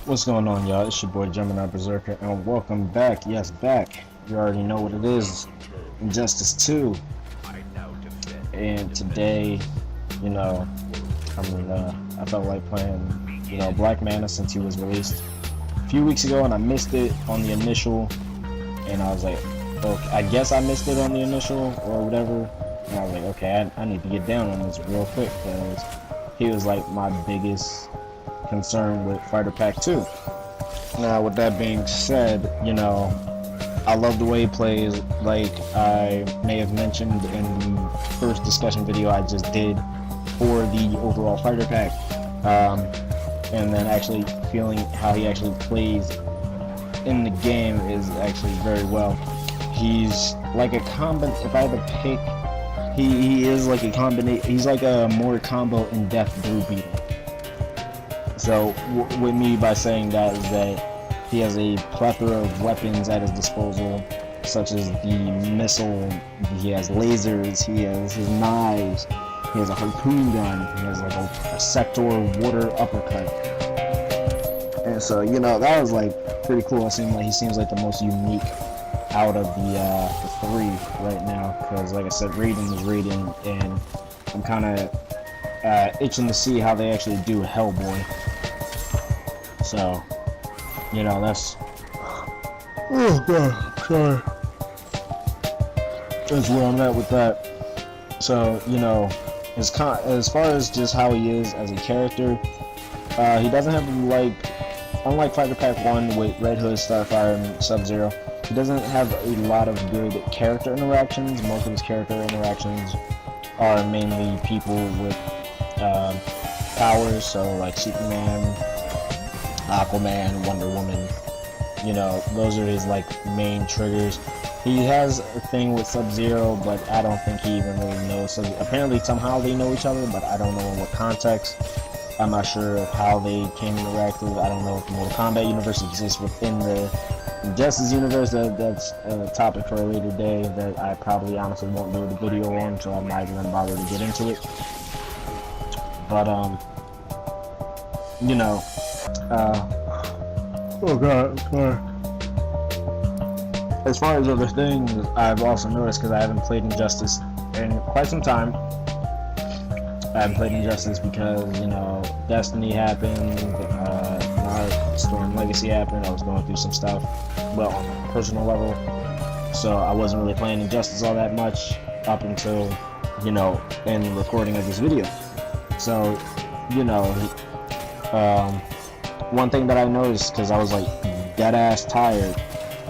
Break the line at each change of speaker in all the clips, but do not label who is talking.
What's going on, y'all? It's your boy Gemini Berserker, and welcome back. Yes, back. You already know what it is. Injustice 2. And today, you know, I felt like playing, Black Mana since he was released a few weeks ago, and I missed it on the initial. And I was like, okay, I guess I missed it on the initial or whatever. And I was like, okay, I need to get down on this real quick because he was like my biggest concern with Fighter Pack 2. Now, with that being said, I love the way he plays. Like I may have mentioned in the first discussion video I just did for the overall Fighter Pack, and then actually feeling how he actually plays in the game is actually very well. He's like a if I had to pick, he is like a combination. He's like a more combo in-depth Blue Beetle. So with me by saying that is that he has a plethora of weapons at his disposal, such as the missile, he has lasers, he has his knives, he has a harpoon gun, he has like a sector water uppercut. And so, that was like pretty cool. He seems like the most unique out of the three right now, because like I said, Raiden is Raiden, and I'm kind of itching to see how they actually do Hellboy. So, that's... Oh, God, sorry. That's where I'm at with that. So, as far as just how he is as a character, he doesn't have, unlike Fighter Pack 1 with Red Hood, Starfire, and Sub-Zero, he doesn't have a lot of good character interactions. Most of his character interactions are mainly people with powers, so like Superman, Aquaman, Wonder Woman, those are his main triggers. He has a thing with Sub-Zero, but I don't think he even really knows. So apparently somehow they know each other, but I don't know in what context. I'm not sure of how they came interactive. I don't know if the Mortal Kombat universe exists within the Injustice universe. That's a topic for a later day that I probably honestly won't do the video on, so I'm not even bother to get into it. But oh God, sorry. As far as other things, I've also noticed, because I haven't played Injustice in quite some time. I haven't played Injustice because, Destiny happened, Storm Legacy happened, I was going through some stuff, well, on a personal level, so I wasn't really playing Injustice all that much up until, in the recording of this video. So, one thing that I noticed, because I was dead ass tired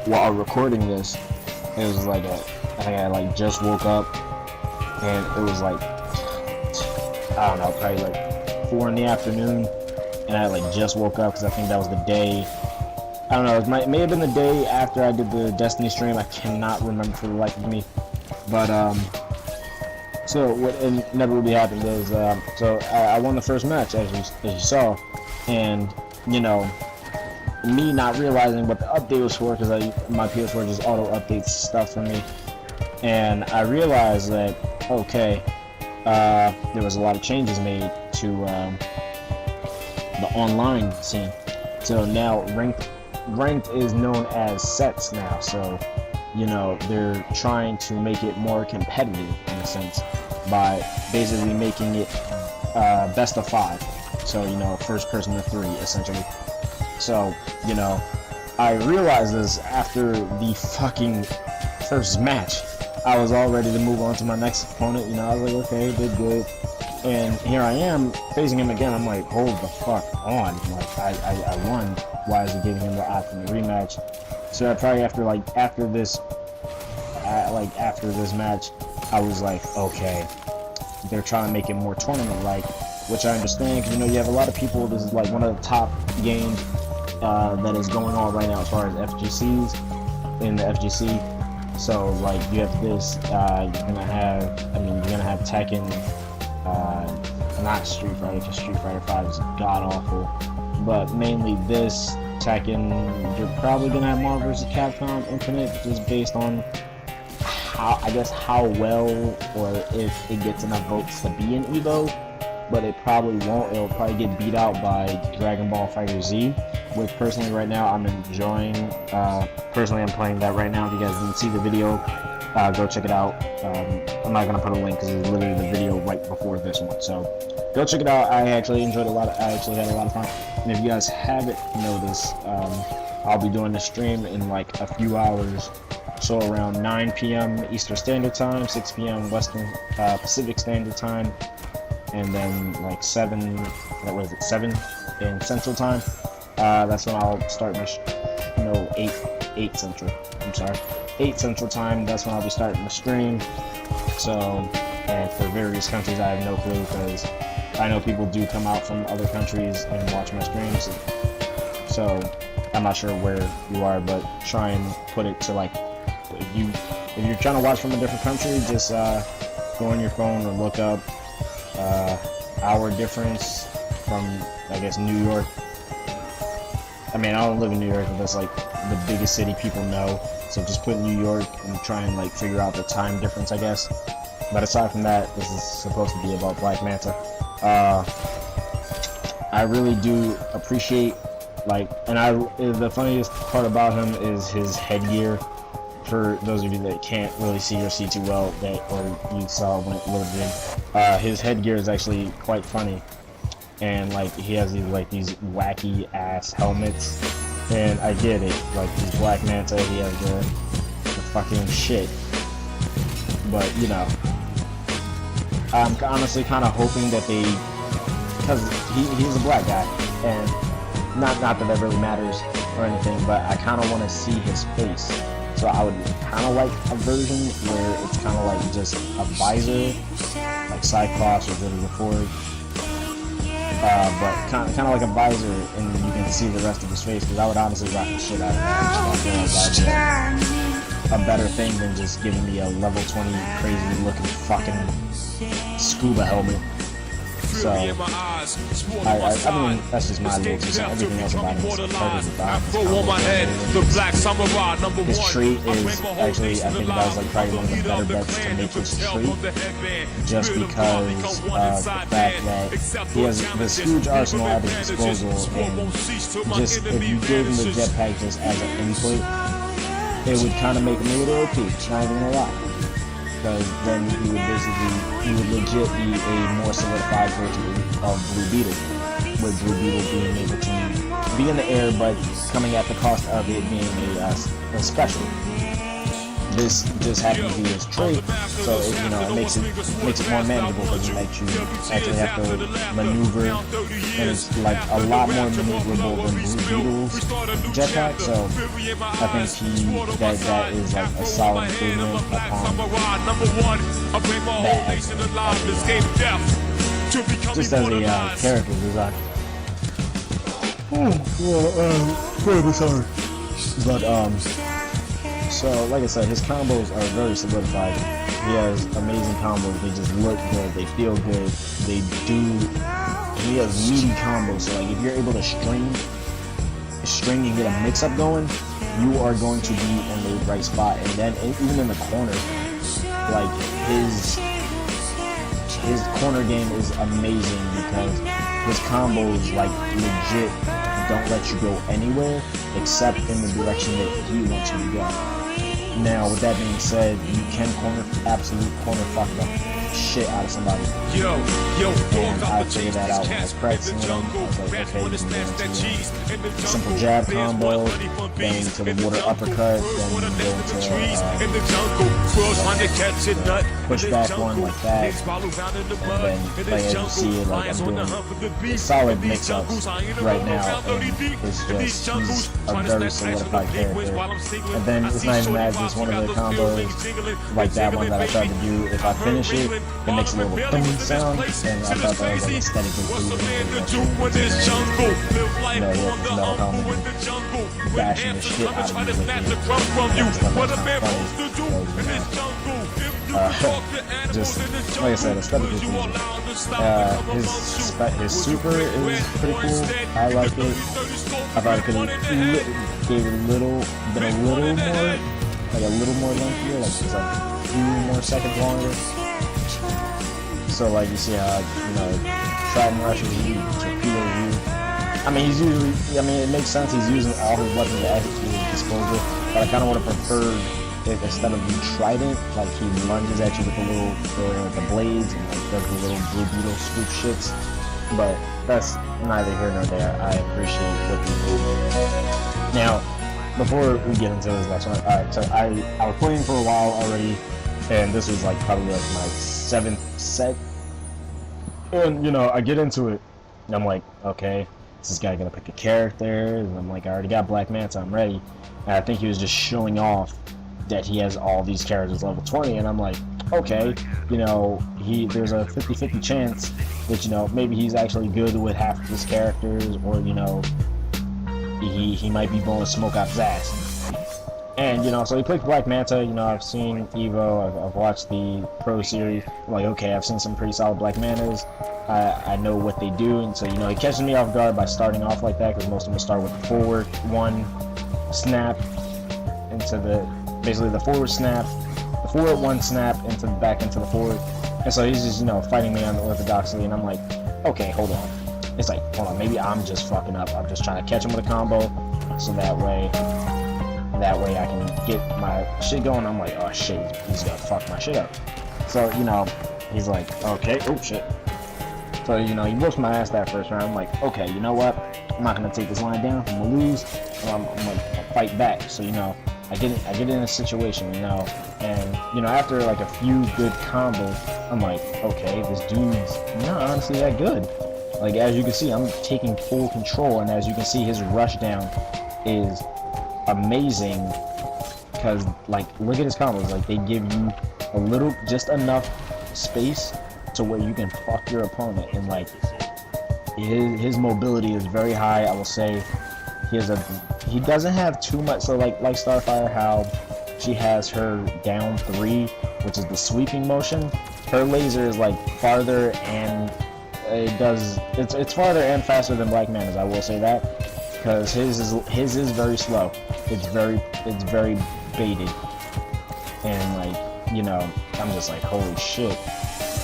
while recording this, it was I think I just woke up, and it was I don't know, probably 4 in the afternoon, and I just woke up because I think that was the day. I don't know, it may have been the day after I did the Destiny stream. I cannot remember for the life of me, but so what inevitably happened is so I won the first match, as you saw, and me not realizing what the update was for, because my PS4 just auto updates stuff for me, and I realized that okay, there was a lot of changes made to the online scene. So now ranked is known as sets now. So they're trying to make it more competitive in a sense by basically making it best of 5. So first person to 3 essentially. So I realized this after the fucking first match. I was all ready to move on to my next opponent. I was like, okay, did good, and here I am facing him again. I'm like, hold the fuck on! I won. Why is he giving him the option to rematch? So I probably after this match, I was like, okay, they're trying to make it more tournament-like, which I understand, because you have a lot of people. This is one of the top games that is going on right now as far as FGCs in the FGC. So you have this, you're gonna have Tekken, not Street Fighter, because Street Fighter 5 is god awful, but mainly this, Tekken. You're probably gonna have Marvel vs. Capcom Infinite, just based on how well, or if it gets enough votes to be in Evo, but it probably won't. It'll probably get beat out by Dragon Ball FighterZ. with personally right now. I'm enjoying. Personally, I'm playing that right now. If you guys didn't see the video, go check it out. I'm not gonna put a link because it's literally the video right before this one. So go check it out. I actually enjoyed a lot. I actually had a lot of fun. And if you guys haven't noticed, I'll be doing the stream in like a few hours. So around 9 p.m. Eastern Standard Time, 6 p.m. Western Pacific Standard Time, and then like 7 in Central Time. That's when I'll start my 8 Central. I'm sorry, 8 Central Time. That's when I'll be starting the stream. So, and for various countries, I have no clue because I know people do come out from other countries and watch my streams. So I'm not sure where you are, but try and put it to like, if you're trying to watch from a different country, just go on your phone or look up hour difference from, I guess, New York. I mean, I don't live in New York, but that's like the biggest city people know. So just put New York and try and like figure out the time difference, I guess. But aside from that, this is supposed to be about Black Manta. I really do appreciate, like, and the funniest part about him is his headgear. For those of you that can't really see or see too well, or you saw when it loaded in, his headgear is actually quite funny, and like he has these wacky ass helmets, and I get it, like he's Black Manta, he has the fucking shit, but you know, I'm honestly kind of hoping that because he's a black guy, and not that really matters or anything, but I kind of want to see his face. So I would kind of like a version where it's kind of like just a visor, like Cyclops or Good before, but kind of like a visor, and you can see the rest of his face. Because I would honestly rock the shit out of that. I feel like that'd be a better thing than just giving me a level 20 crazy looking fucking scuba helmet. So, I mean, that's just my little piece. Everything else about him is perfectly fine. His trait is actually, I think that was like probably one of the better bets to make his trait, just because of the fact that he has this huge arsenal at his disposal, and just if you gave him the jetpack just as an input, it would kind of make him a little OP, not even gonna lie. Because then he would legit be a more solidified version of Blue Beetle, with Blue Beetle being able to be in the air, but coming at the cost of it being a special. This just happens to be his trait, so it makes it more manageable because it makes you actually have to maneuver, and it's like a lot more maneuverable than Blue Beetle's jetpack. So I think that is like a solid improvement upon that. Just as a character design. But so, like I said, his combos are very solidified. He has amazing combos. They just look good. They feel good. He has meaty combos. So, like, if you're able to string and get a mix-up going, you are going to be in the right spot. And then, even in the corner, like, his corner game is amazing because his combos, like, legit don't let you go anywhere except in the direction that he wants you to go. Now, with that being said, you can absolute corner fuck the shit out of somebody. And I figured that out when I was practicing with him. I was like, okay, you can go into a simple jab combo, then to the water uppercut, then go into push back one like that, and then as you see it, like I'm doing solid mix-ups right now, and it's just, he's a very solidified character. And then it's not even that, just one of the combos, like that one that I tried to do, if I finish it, it makes a little boom sound, and I thought that was like aesthetically pleasing. You know, with the metal helmet and bashing the shit out of me with it. That's just, like I said, aesthetically pleasing. His super is pretty cool. I like it. I thought it could have gave it been a little more, like a little more lengthier, like just like a few more seconds longer. So like you see how, Trident rushes you, torpedoes you, I mean, he's usually, I mean, it makes sense he's using all his weapons at his disposal, but I kind of would have preferred if instead of the trident, like he lunges at you with the blades and like does the little blue beetle swoop shits. But that's neither here nor there. I appreciate what he did. Now, before we get into this next one, alright, so I was playing for a while already, and this was like probably like my 7th set. And, you know, I get into it, and I'm like, okay, is this guy gonna pick a character? And I'm like, I already got Black Manta, I'm ready. And I think he was just showing off that he has all these characters level 20, and I'm like, okay, you know, there's a 50-50 chance that, you know, maybe he's actually good with half of his characters, or, you know, he might be blowing smoke out his ass. And, you know, so he picked Black Manta. You know, I've seen Evo, I've watched the Pro Series. I'm like, okay, I've seen some pretty solid Black Mantas. I know what they do, and so, you know, he catches me off guard by starting off like that, because most of them start with the forward one snap into basically the forward snap, the forward one snap into back into the forward. And so he's just, you know, fighting me unorthodoxly, and I'm like, okay, hold on. It's like, hold on, maybe I'm just fucking up. I'm just trying to catch him with a combo, so that way I can get my shit going. I'm like, oh shit, he's gonna fuck my shit up. So, you know, he's like, okay, oh shit. So, you know, he whoops my ass that first round. I'm like, okay, you know what? I'm not gonna take this line down. I'm gonna lose. I'm gonna fight back. So, you know, I get in a situation, you know, and, you know, after like a few good combos, I'm like, okay, this dude's not honestly that good. Like, as you can see, I'm taking full control, and as you can see, his rush down is amazing, because, like, look at his combos. Like, they give you a little, just enough space to where you can fuck your opponent, and, like, his mobility is very high. I will say he doesn't have too much, so like Starfire, how she has her down 3, which is the sweeping motion. Her laser is like farther, and it's farther and faster than Black Manta's, I will say that, because his is very slow. It's very baited, and, like, you know, I'm just like, holy shit,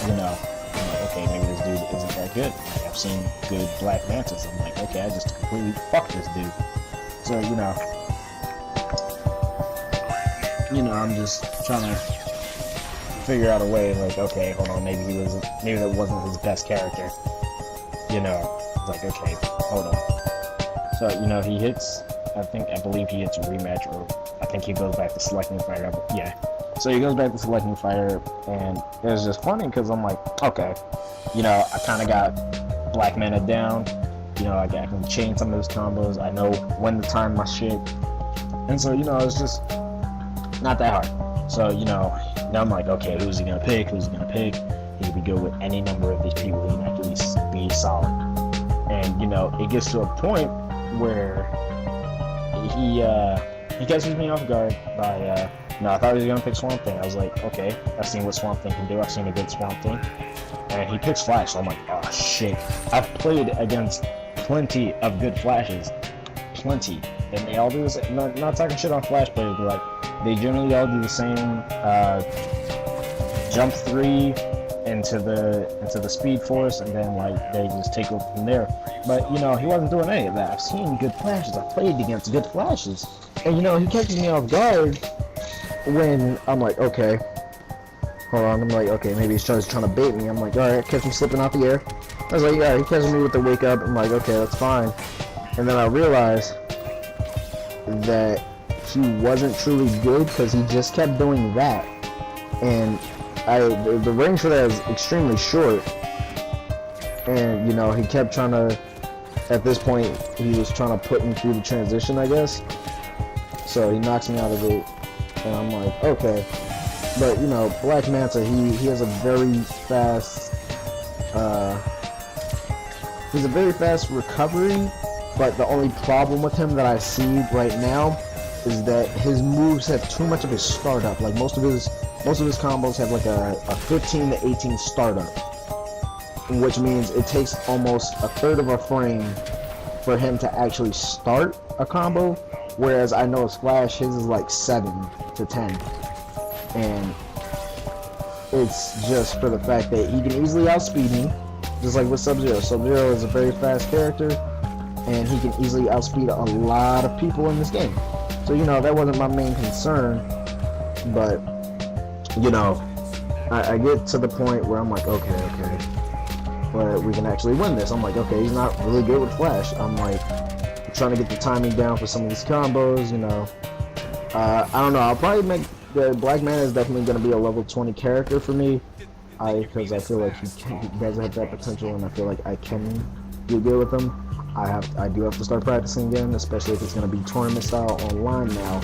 you know. I'm like, okay, maybe this dude isn't that good. Like, I've seen good Black Mantas. I'm like, okay, I just completely fucked this dude. So, you know, I'm just trying to figure out a way, like, okay, hold on, maybe that wasn't his best character. You know, it's like, okay, hold on. So, you know, he hits, I believe he hits a rematch, or I think he goes back to selecting fire. Yeah. So he goes back to selecting fire, and it was just funny, because I'm like, okay, you know, I kind of got Black Manta down. You know, I can chain some of his combos. I know when to time my shit. And so, you know, it's just not that hard. So, you know, now I'm like, okay, who's he gonna pick? He could be good with any number of these people. He can actually be solid. And, you know, it gets to a point where he catches me off guard by, no, I thought he was gonna pick Swamp Thing. I was like, okay, I've seen what Swamp Thing can do. I've seen a good Swamp Thing. And he picks Flash, so I'm like, oh shit. I've played against plenty of good Flashes. Plenty. And they all do this, not talking shit on Flash players, but like, they generally all do the same, jump 3 into the Speed Force, and then, like, they just take over from there. But, you know, he wasn't doing any of that. I've seen good Flashes. I've played against good Flashes. And, you know, he catches me off guard when I'm like, okay, hold on. I'm like, okay, maybe he's trying to bait me. I'm like, alright, catch him slipping out the air. I was like, yeah, he catches me with the wake up. I'm like, okay, that's fine. And then I realized that he wasn't truly good, because he just kept doing that. And the range for that is extremely short. And, you know, he kept trying to, at this point, he was trying to put me through the transition, I guess. So he knocks me out of it. And I'm like, okay. But, you know, Black Manta, he has a very fast, he's a very fast recovery, but the only problem with him that I see right now is that his moves have too much of his startup. Like, most of his combos have like a 15 to 18 startup, which means it takes almost a third of a frame for him to actually start a combo, whereas I know his Flash, his is like 7 to 10. And it's just for the fact that he can easily outspeed me, just like with Sub-Zero. Sub-Zero is a very fast character, and he can easily outspeed a lot of people in this game. So, you know, that wasn't my main concern, but, you know, I get to the point where I'm like, okay, but we can actually win this. I'm like, okay, he's not really good with Flash. I'm like, trying to get the timing down for some of these combos, you know. I don't know, I'll probably make the Black Manta is definitely going to be a level 20 character for me, because I feel like he does have that potential, and I feel like I can do good with him. I do have to start practicing again, especially if it's going to be tournament style online now,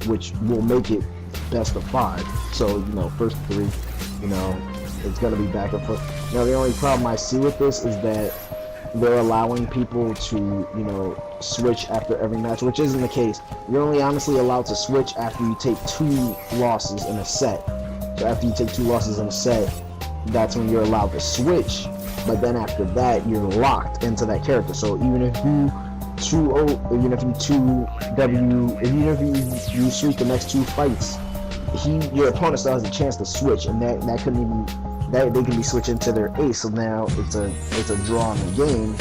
which will make it best of 5. So, you know, first 3, you know, it's going to be back and forth. Now, the only problem I see with this is that they're allowing people to, you know, switch after every match, which isn't the case. You're only honestly allowed to switch after you take 2 losses in a set. So after you take 2 losses in a set, that's when you're allowed to switch. But then after that, you're locked into that character. So even if you you sweep the next 2 fights, your opponent still has a chance to switch, and that couldn't even. That they can be switching to their ace, so now it's a draw in the game,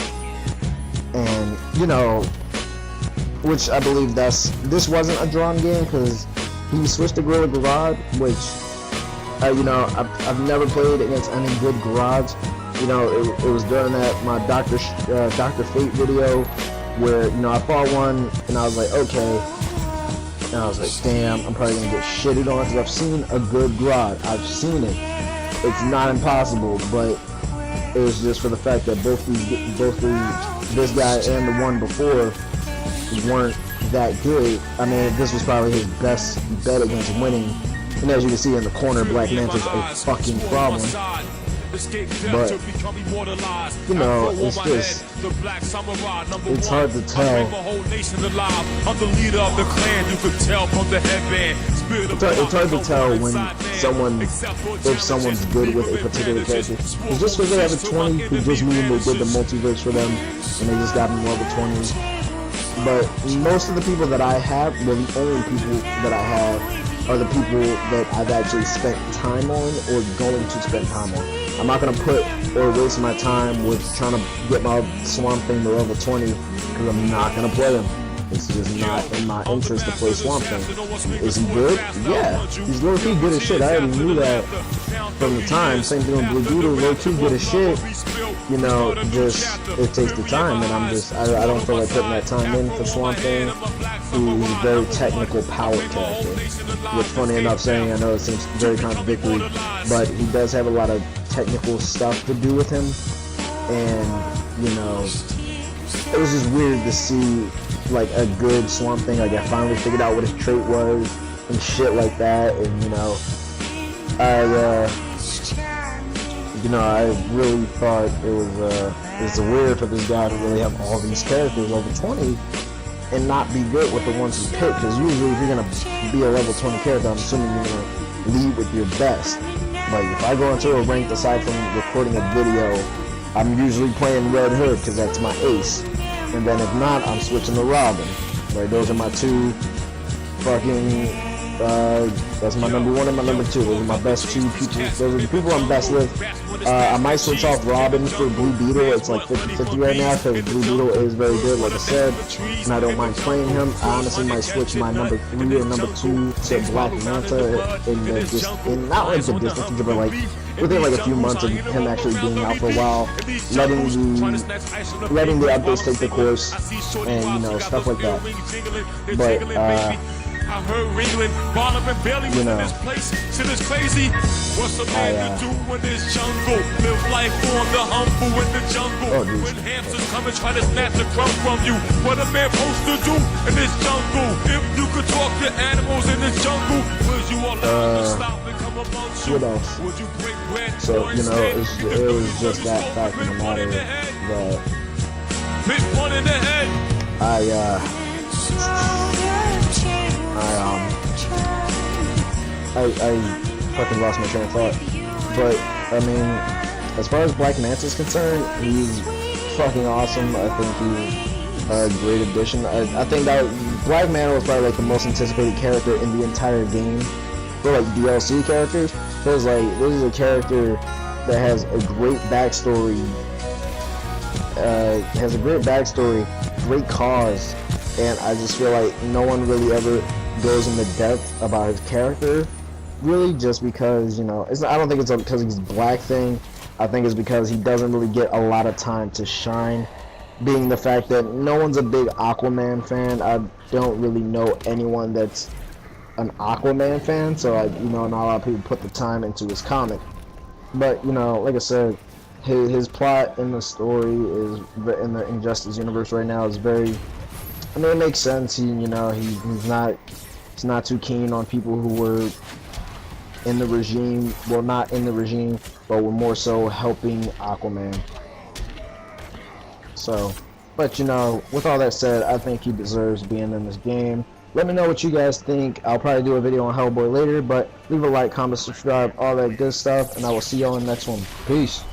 and you know, which I believe this wasn't a drawn game because he switched to Gorilla Garage, which you know, I've never played against any good Garage. You know, it was during my Dr. Fate video where, you know, I fought one and I was like, okay, and I was like, damn, I'm probably gonna get shitted on because I've seen a good Garage. I've seen it. It's not impossible, but it was just for the fact that both this guy and the one before weren't that good. I mean, this was probably his best bet against winning. And as you can see in the corner, Black Manta's a fucking problem. But, you know, it's just, it's hard to tell. It's hard to tell when if someone's good with a particular character. It's just because they have a 20 who just mean they did the multiverse for them and they just got them level 20s. But most of the people that I have, well, the only people that I have are the people that I've actually spent time on or going to spend time on. I'm not going to put or waste my time with trying to get my Swamp Thing to level 20 because I'm not going to play him. It's just not in my interest to play Swamp Thing. Is he good? Yeah. He's low-key good as shit. I already knew that from the time. Same thing with Blue Beetle, low-key good as shit. You know, just, it takes the time, and I don't feel like putting that time in for Swamp Thing, who's a very technical power character. Which, funny enough saying, I know it seems very contradictory, but he does have a lot of technical stuff to do with him, and, you know, it was just weird to see, like, a good Swamp Thing. Like, I finally figured out what his trait was, and shit like that, and, you know, I really thought it's weird for this guy to really have all these characters over 20 and not be good with the ones he picked, because usually if you're going to be a level 20 character, I'm assuming you're going to lead with your best. Like, if I go into a ranked aside from recording a video, I'm usually playing Red Hood because that's my ace. And then if not, I'm switching to Robin. Right, those are my 2 fucking, that's my number 1 and my number 2. Those are my best 2 people. Those are the people I'm best with. I might switch off Robin for Blue Beetle. It's like 50-50 right now because Blue Beetle is very good, like I said, and I don't mind playing him. I honestly might switch my number 3 or number 2 to Black Manta in not like the distant future, but like within like a few months of him actually being out for a while, letting the updates take the course, and, you know, stuff like that. But
I heard Ringling, Barnum and Bailey in this place. Shit is crazy. What's a man to do in this jungle? Live life on the humble in the jungle. When hamsters come and try to snatch the crumb from you, what a man supposed to do in this jungle? If you could talk to animals in this jungle, would you allow them to stop and come amongst you? Would you break bread?
So, you know, it was just that fact of the matter that
Big one in the head.
I fucking lost my train of thought. But, I mean, as far as Black Manta is concerned, he's fucking awesome. I think he's a great addition. I think that Black Manta was probably like the most anticipated character in the entire game for like DLC characters. Because like, this is a character that has a great backstory. great cause, and I just feel like no one really ever goes into depth about his character, really, just because, you know, I don't think it's because he's black thing. I think it's because he doesn't really get a lot of time to shine, being the fact that no one's a big Aquaman fan. I don't really know anyone that's an Aquaman fan, so like, you know, not a lot of people put the time into his comic. But, you know, like I said, his plot in the story is, in the Injustice universe right now, is very, I mean, it makes sense. He's not too keen on people who were in the regime, well, not in the regime, but were more so helping Aquaman. So, but, you know, with all that said, I think he deserves being in this game. Let me know what you guys think. I'll probably do a video on Hellboy later, but leave a like, comment, subscribe, all that good stuff, and I will see y'all in the next one. Peace.